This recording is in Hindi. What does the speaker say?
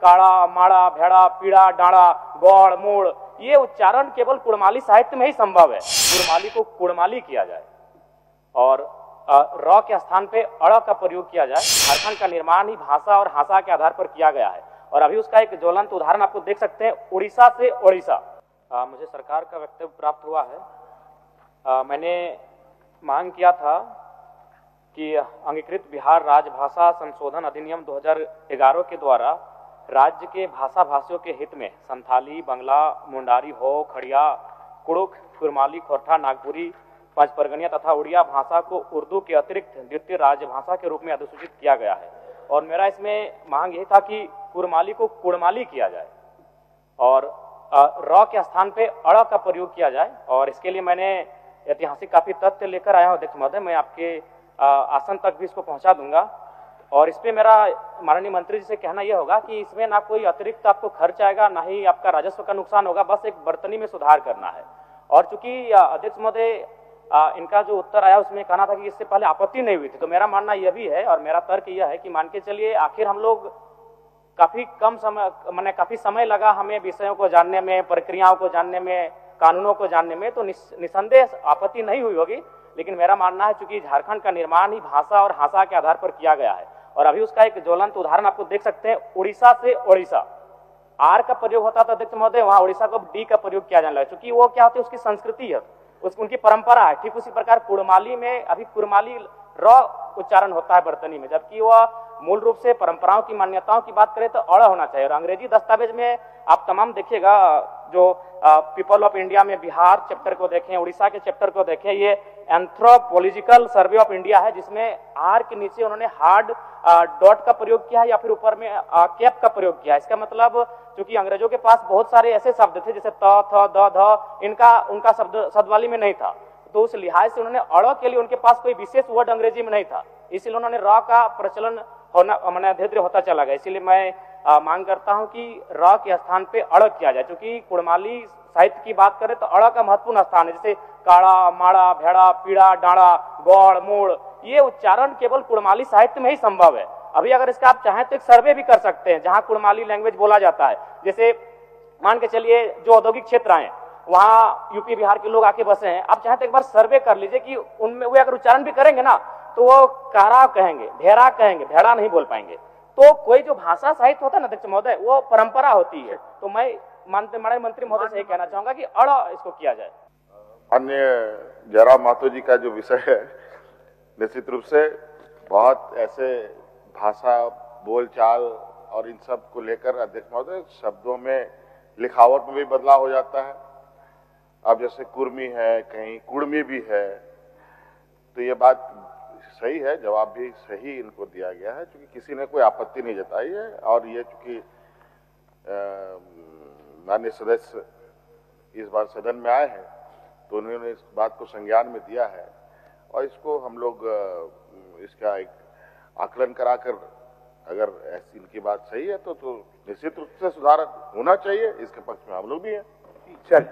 काड़ा, माड़ा, भेड़ा, पीड़ा, डाड़ा, गौड़, मूड़, ये उच्चारण केवल कुड़माली साहित्य में ही संभव है। कुड़माली को कुड़माली किया जाए और र के स्थान पे अड़ का प्रयोग किया जाए। झारखंड का निर्माण ही भाषा और हासा के आधार पर किया गया है और अभी उसका एक ज्वलंत उदाहरण आपको देख सकते हैं, उड़ीसा से ओडिशा। मुझे सरकार का वक्तव्य प्राप्त हुआ है। मैंने मांग किया था कि अंगीकृत बिहार राजभाषा संशोधन अधिनियम 2011 के द्वारा राज्य के भाषा भाषियों के हित में संथाली, बंगला, मुंडारी, हो, खड़िया, कुड़ुख, कुरमाली, खोरठा, नागपुरी, पंचपरगनिया तथा उड़िया भाषा को उर्दू के अतिरिक्त द्वितीय राजभाषा के रूप में अधिसूचित किया गया है। और मेरा इसमें मांग यही था कि कुरमाली को कुड़माली किया जाए और र के स्थान पे अड़ का प्रयोग किया जाए। और इसके लिए मैंने ऐतिहासिक काफी तथ्य लेकर आया हूं अध्यक्ष महोदय, मैं आपके आसन तक भी इसको पहुंचा दूंगा। और इस पे मेरा माननीय मंत्री जी से कहना यह होगा कि इसमें ना कोई अतिरिक्त आपको खर्च आएगा, ना ही आपका राजस्व का नुकसान होगा, बस एक बर्तनी में सुधार करना है। और चूंकि अध्यक्ष महोदय इनका जो उत्तर आया उसमें कहना था कि इससे पहले आपत्ति नहीं हुई थी, तो मेरा मानना यह भी है और मेरा तर्क यह है कि मान के चलिए आखिर हम लोग काफी समय लगा हमें विषयों को जानने में, प्रक्रियाओं को जानने में, कानूनों को जानने में, तो निसंदेह आपत्ति नहीं हुई होगी। लेकिन मेरा मानना है चूंकि झारखंड का निर्माण ही भाषा और हासा के आधार पर किया गया है और अभी उसका एक ज्वलंत उदाहरण आपको देख सकते हैं, उड़ीसा से ओडिशा। आर का प्रयोग होता था अध्यक्ष महोदय, वहां उड़ीसा को डी का प्रयोग किया जाने लगा, क्योंकि वो क्या होती है, उसकी संस्कृति है, उनकी परंपरा है। ठीक उसी प्रकार कुड़माली में अभी कुरमाली र उच्चारण होता है बर्तनी में, जबकि वह मूल रूप से परंपराओं की मान्यताओं की बात करें तो अड़ होना चाहिए। और अंग्रेजी दस्तावेज में आप तमाम देखिएगा, जो पीपल ऑफ इंडिया में बिहार चैप्टर को देखें, उड़ीसा के चैप्टर को देखें, ये एंथ्रोपोलॉजिकल सर्वे ऑफ इंडिया है, जिसमें आर के नीचे उन्होंने हार्ड डॉट का प्रयोग किया है या फिर ऊपर में कैप का प्रयोग किया है। इसका मतलब चूंकि अंग्रेजों के पास बहुत सारे ऐसे शब्द थे जैसे त, थ, द, ध, उनका शब्दवाली में नहीं था, तो उस लिहाज से उन्होंने अड़ के लिए उनके पास कोई विशेष वर्ड अंग्रेजी में नहीं था, इसलिए उन्होंने र का प्रचलन होना धीरे धीरे होता चला गया। इसीलिए मैं मांग करता हूं कि र के स्थान पे अड़ किया जाए। क्योंकि कुड़माली साहित्य की बात करें तो अड़ का महत्वपूर्ण स्थान है, जैसे काड़ा, माड़ा, भेड़ा, पीड़ा, डाड़ा, गौड़, मूड़, ये उच्चारण केवल कुड़माली साहित्य में ही संभव है। अभी अगर इसका आप चाहें तो एक सर्वे भी कर सकते हैं जहां कुड़माली लैंग्वेज बोला जाता है। जैसे मान के चलिए जो औद्योगिक क्षेत्र आए वहां यूपी बिहार के लोग आके बसे हैं, आप चाहें तो एक बार सर्वे कर लीजिए कि उनमें वे अगर उच्चारण भी करेंगे ना तो वो कारा कहेंगे, भेड़ा कहेंगे, भेड़ा नहीं बोल पाएंगे। तो कोई जो भाषा साहित्य होता है ना अध्यक्ष महोदय, वो परंपरा होती है। तो मैं माननीय मंत्री महोदय से कहना चाहूंगा कि अड़ इसको किया जाए। अन्य जयराम महतो जी का जो विषय है, निश्चित रूप से बहुत ऐसे भाषा, बोलचाल और इन सब को लेकर अध्यक्ष महोदय शब्दों में, लिखावट में भी बदलाव हो जाता है। अब जैसे कुर्मी है, कहीं कुड़मी भी है, तो ये बात सही है, जवाब भी सही इनको दिया गया है, क्योंकि किसी ने कोई आपत्ति नहीं जताई है। और ये चूंकि माननीय सदस्य इस बार सदन में आए हैं तो उन्होंने इस बात को संज्ञान में दिया है और इसको हम लोग इसका एक आकलन कराकर, अगर ऐसी इनकी बात सही है तो निश्चित रूप से सुधार होना चाहिए, इसके पक्ष में हम लोग भी हैं। चल